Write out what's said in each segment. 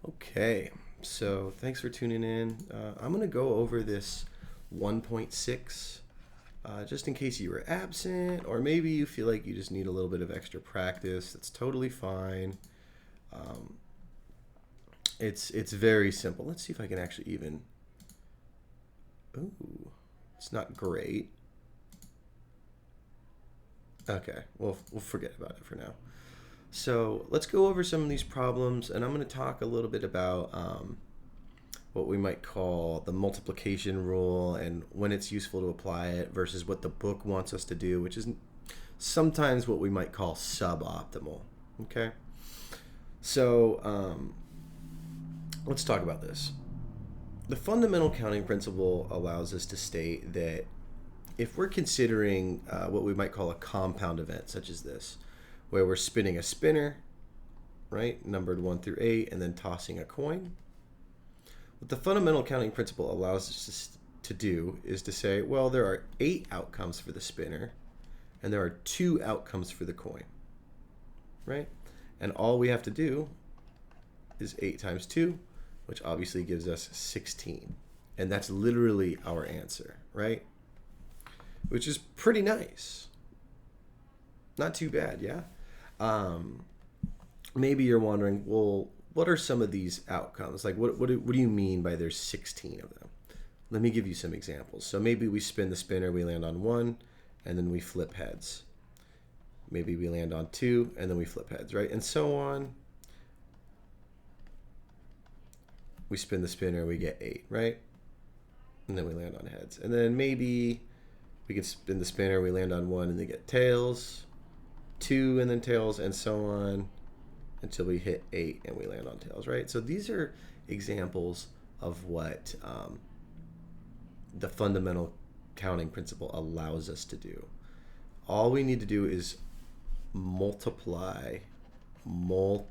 Okay, so thanks for tuning in. I'm going to go over this 1.6 just in case you were absent, or maybe you feel like you just need a little bit of extra practice. That's totally fine. Um, it's very simple. Let's see if I can actually even. Ooh, it's not great. Okay, we'll forget about it for now. So let's go over some of these problems, and I'm going to talk a little bit about what we might call the multiplication rule and when it's useful to apply it versus what the book wants us to do, which is sometimes what we might call suboptimal. Okay, so let's talk about this. The fundamental counting principle allows us to state that if we're considering what we might call a compound event, such as this, where we're spinning a spinner, right, numbered 1 through 8, and then tossing a coin, what the fundamental counting principle allows us to do is to say, well, there are 8 outcomes for the spinner, and there are 2 outcomes for the coin, right? And all we have to do is 8 times 2, which obviously gives us 16. And that's literally our answer, right? Which is pretty nice. Not too bad, yeah? Maybe you're wondering, well, what are some of these outcomes? Like, what do you mean by there's 16 of them? Let me give you some examples. So maybe we spin the spinner, we land on 1, and then we flip heads. Maybe we land on 2, and then we flip heads, right? And so on. We spin the spinner, we get 8, right? And then we land on heads. And then maybe we can spin the spinner, we land on 1, and then get tails, 2, and then tails, and so on until we hit 8 and we land on tails, right? So these are examples of what the fundamental counting principle allows us to do. All we need to do is multiply. All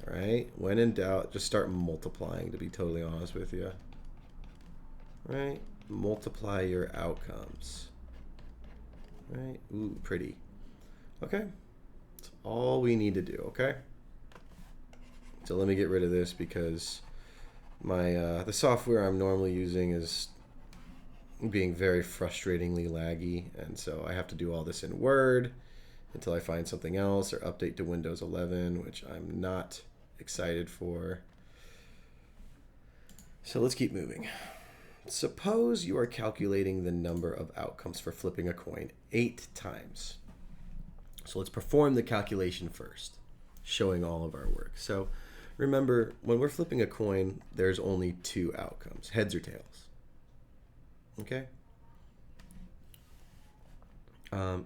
right? When in doubt, just start multiplying, to be totally honest with you. Right? Multiply your outcomes. Right? Ooh, pretty. Okay? That's all we need to do, okay? So let me get rid of this because my the software I'm normally using is being very frustratingly laggy, and so I have to do all this in Word until I find something else or update to Windows 11, which I'm not excited for. So let's keep moving. Suppose you are calculating the number of outcomes for flipping a coin 8 times. So let's perform the calculation first, showing all of our work. So remember, when we're flipping a coin, there's only 2 outcomes, heads or tails. Okay?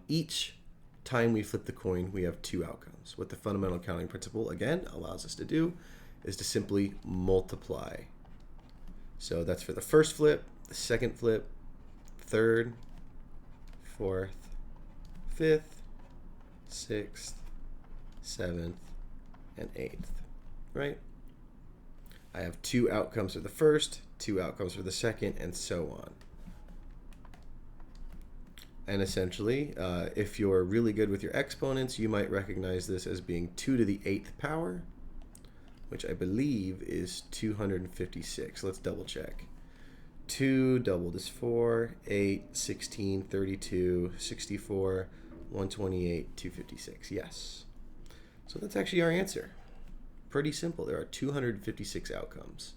Each time we flip the coin, we have 2 outcomes. What the fundamental counting principle, again, allows us to do is to simply multiply. So that's for the first flip, the second flip, third, fourth, fifth, sixth, seventh, and eighth, right? I have 2 outcomes for the first, 2 outcomes for the second, and so on. And essentially, if you're really good with your exponents, you might recognize this as being 2 to the 8th power, which I believe is 256. Let's double check. 2 doubled is 4, 8, 16, 32, 64, 128, 256. Yes. So that's actually our answer. Pretty simple. There are 256 outcomes.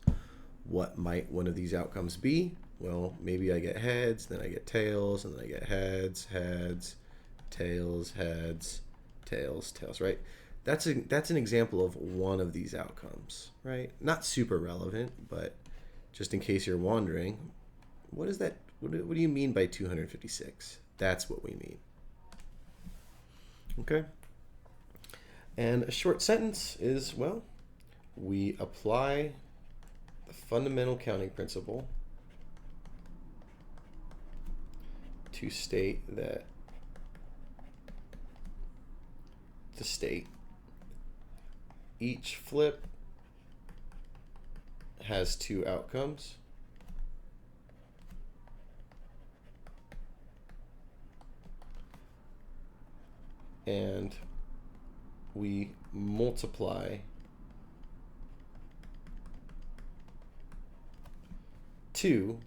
What might one of these outcomes be? Well, maybe I get heads, then I get tails, and then I get heads, tails, tails, right? That's an example of one of these outcomes, right? Not super relevant, but just in case you're wondering, what is that? What do you mean by 256? That's what we mean. Okay? And a short sentence is, well, we apply the fundamental counting principle to state each flip has 2 outcomes, and we multiply 2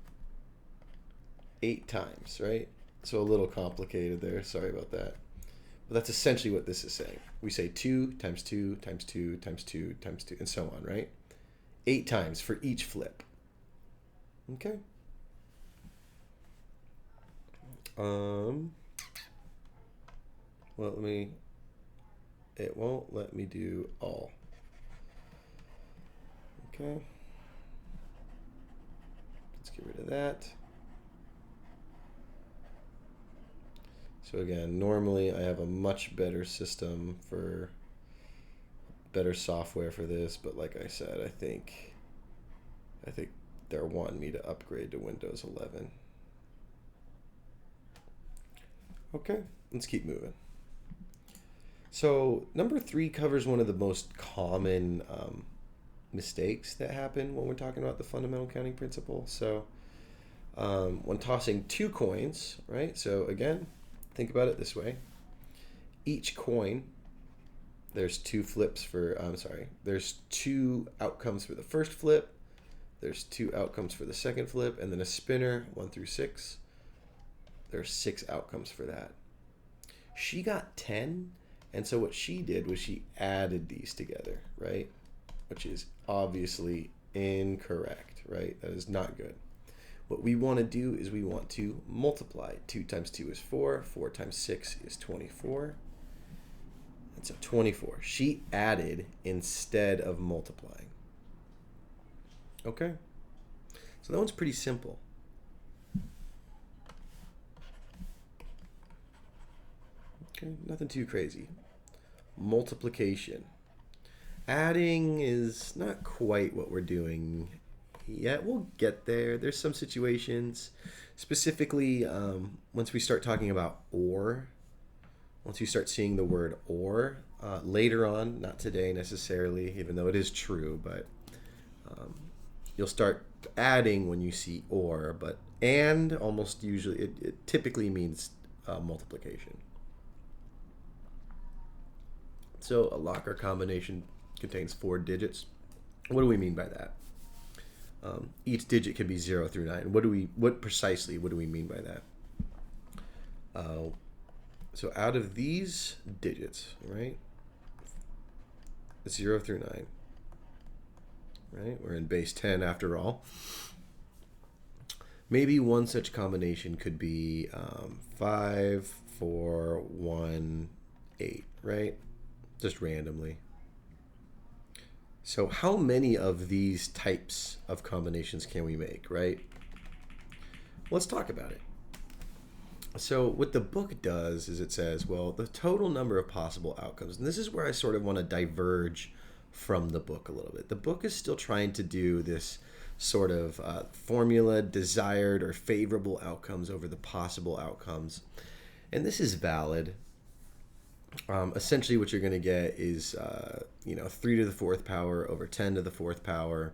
8 times, right? So a little complicated there. Sorry about that. But that's essentially what this is saying. We say 2 times 2 times 2 times 2 times 2, and so on, right? 8 times for each flip. Okay. Well, it won't let me do all. Okay. Let's get rid of that. So again, normally I have a much better system for better software for this, but like I said, I think they're wanting me to upgrade to Windows 11. Okay, let's keep moving. So number 3 covers one of the most common mistakes that happen when we're talking about the fundamental counting principle. So when tossing 2 coins, right? So again, think about it this way. Each coin, there's 2 flips for, there's 2 outcomes for the first flip, there's 2 outcomes for the second flip, and then a spinner, 1 through 6. There's 6 outcomes for that. She got 10, and so what she did was she added these together, right? Which is obviously incorrect, right? That is not good. What we want to do is we want to multiply. 2 times 2 is 4. 4 times 6 is 24. And so 24. She added instead of multiplying. Okay? So that one's pretty simple. Okay, nothing too crazy. Multiplication. Adding is not quite what we're doing yet. We'll get there. There's some situations, specifically once we start talking about or, once you start seeing the word or later on, not today necessarily, even though it is true, but you'll start adding when you see or, but and almost usually, it typically means multiplication. So a locker combination contains 4 digits. What do we mean by that? Each digit can be 0 through 9. What do we mean by that? So out of these digits, right? 0 through 9. Right? We're in base 10 after all. Maybe one such combination could be 5, 4, 1, 8, right? Just randomly. So how many of these types of combinations can we make, right? Let's talk about it. So what the book does is it says, well, the total number of possible outcomes, and this is where I sort of want to diverge from the book a little bit. The book is still trying to do this sort of formula, desired or favorable outcomes over the possible outcomes. And this is valid. Essentially what you're going to get is 3 to the 4th power over 10 to the 4th power,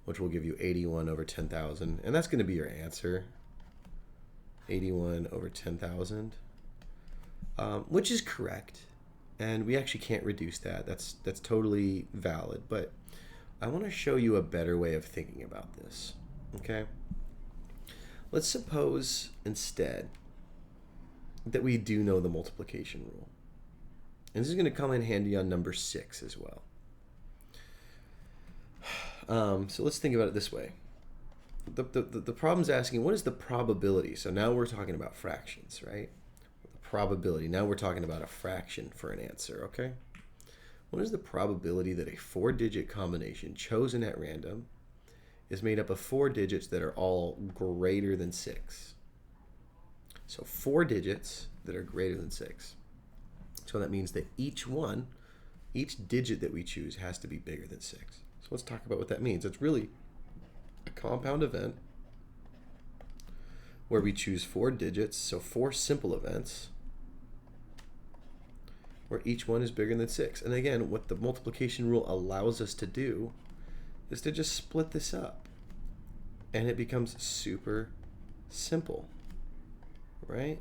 which will give you 81 over 10,000. And that's going to be your answer. 81 over 10,000, which is correct. And we actually can't reduce that. That's totally valid. But I want to show you a better way of thinking about this. Okay? Let's suppose instead that we do know the multiplication rule. And this is going to come in handy on number 6 as well. So let's think about it this way. The problem's asking, what is the probability? So now we're talking about fractions, right? The probability. Now we're talking about a fraction for an answer, okay? What is the probability that a 4-digit combination chosen at random is made up of 4 digits that are all greater than 6? So 4 digits that are greater than 6. So that means that each digit that we choose has to be bigger than 6. So let's talk about what that means. It's really a compound event where we choose 4 digits, so 4 simple events, where each one is bigger than 6. And again, what the multiplication rule allows us to do is to just split this up. And it becomes super simple, right?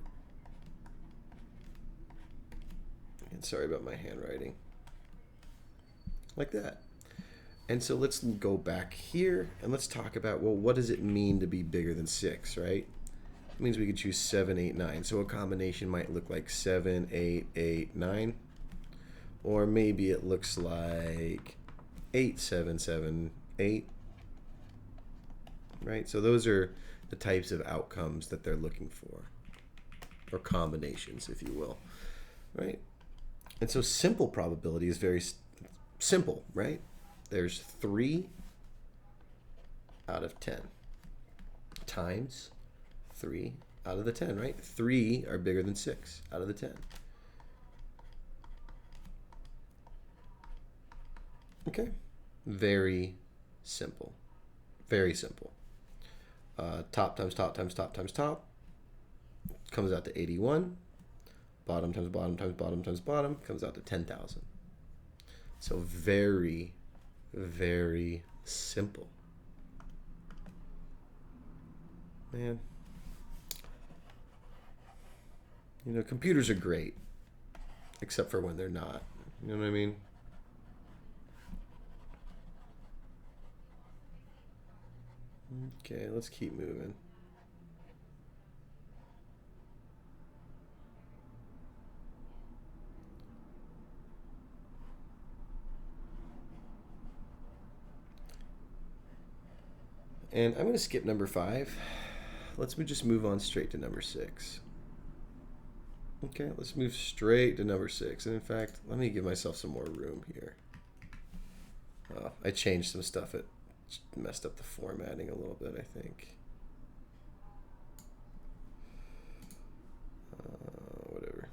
And sorry about my handwriting. Like that. And so let's go back here and let's talk about, well, what does it mean to be bigger than 6, right? It means we could choose 7, 8, 9. So a combination might look like 7, 8, 8, 9. Or maybe it looks like 8, 7, 7, 8. Right? So those are the types of outcomes that they're looking for. Or combinations, if you will. Right? And so simple probability is very simple, right? There's 3 out of 10 times 3 out of the 10, right? 3 are bigger than 6 out of the 10. Okay, very simple, very simple. Top times top times top times top comes out to 81. Bottom times bottom times bottom times bottom comes out to 10,000. So very, very simple. Man, you know, computers are great, except for when they're not. You know what I mean? Okay, let's keep moving. And I'm going to skip number 5. Let's just move on straight to number 6. Okay, let's move straight to number 6. And in fact, let me give myself some more room here. I changed some stuff. It messed up the formatting a little bit, I think. Whatever.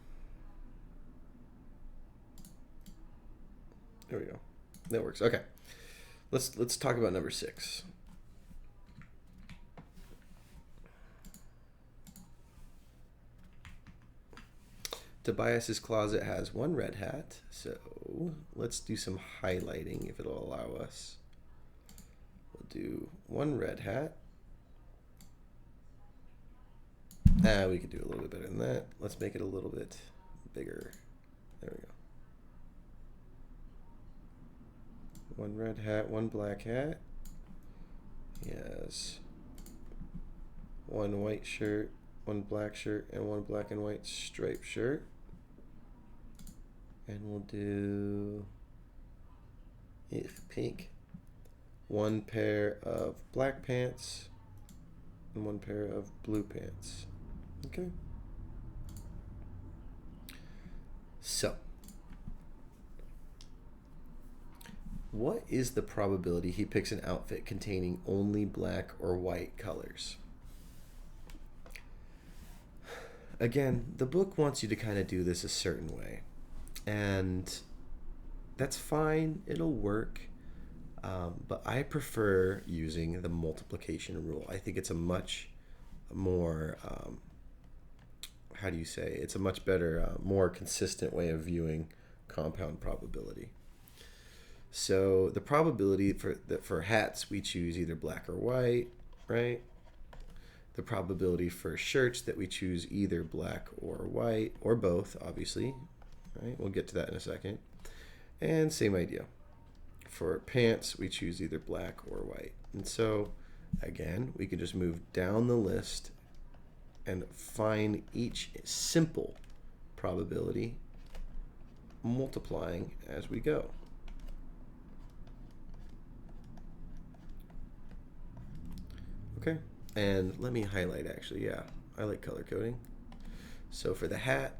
There we go. That works. Okay. Let's talk about number 6. Tobias's closet has 1 red hat, so let's do some highlighting if it'll allow us. We'll do 1 red hat. We could do a little bit better than that. Let's make it a little bit bigger. There we go. 1 red hat, 1 black hat. He has 1 white shirt, 1 black shirt, and 1 black and white striped shirt. And we'll do pink. 1 pair of black pants and 1 pair of blue pants. Okay. So, what is the probability he picks an outfit containing only black or white colors? Again, the book wants you to kind of do this a certain way. And that's fine, it'll work, but I prefer using the multiplication rule. I think it's a much more, how do you say, it's a much better, more consistent way of viewing compound probability. So the probability for hats, we choose either black or white, right? The probability for shirts that we choose either black or white, or both, obviously. Right? We'll get to that in a second. And same idea. For pants, we choose either black or white. And so, again, we can just move down the list and find each simple probability multiplying as we go. Okay, and let me highlight actually, yeah, I like color coding. So for the hat,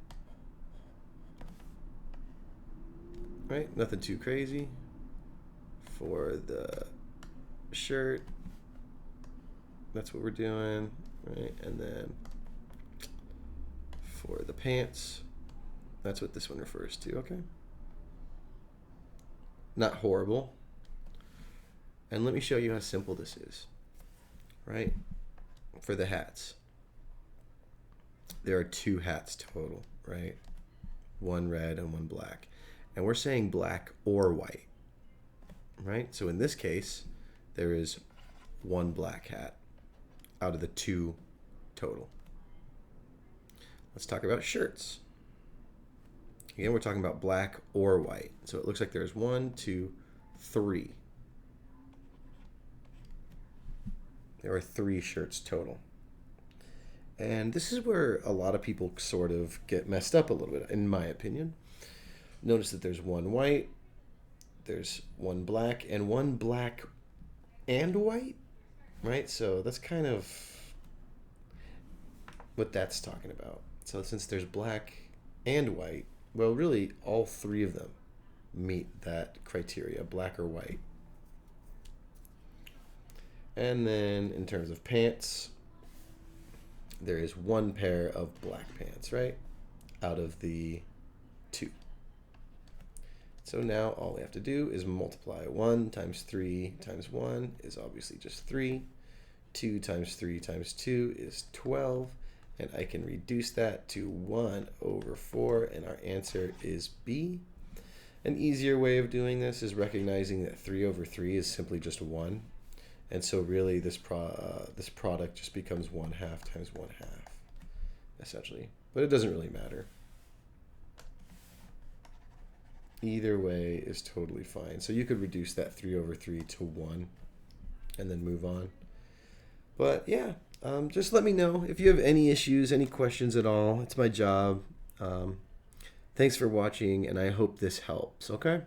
right, nothing too crazy. For the shirt, that's what we're doing, right? And then for the pants, that's what this one refers to, okay? Not horrible. And let me show you how simple this is, right? For the hats, there are 2 hats total, right? 1 red and 1 black. And we're saying black or white, right? So in this case, there is 1 black hat out of the 2 total. Let's talk about shirts. Again, we're talking about black or white. So it looks like there's 1, 2, 3 There are 3 shirts total. And this is where a lot of people sort of get messed up a little bit, in my opinion. Notice that there's 1 white, there's 1 black, and 1 black and white, right? So that's kind of what that's talking about. So since there's black and white, well, really all 3 of them meet that criteria, black or white. And then in terms of pants, there is 1 pair of black pants, right? Out of the 2. So now all we have to do is multiply. 1 times 3 times 1 is obviously just 3. 2 times 3 times 2 is 12. And I can reduce that to 1 over 4, and our answer is B. An easier way of doing this is recognizing that 3 over 3 is simply just 1. And so really this product just becomes 1/2 times 1/2, essentially. But it doesn't really matter. Either way is totally fine. So you could reduce that 3 over 3 to 1 and then move on. But yeah, just let me know if you have any issues, any questions at all. It's my job. Thanks for watching, and I hope this helps, okay?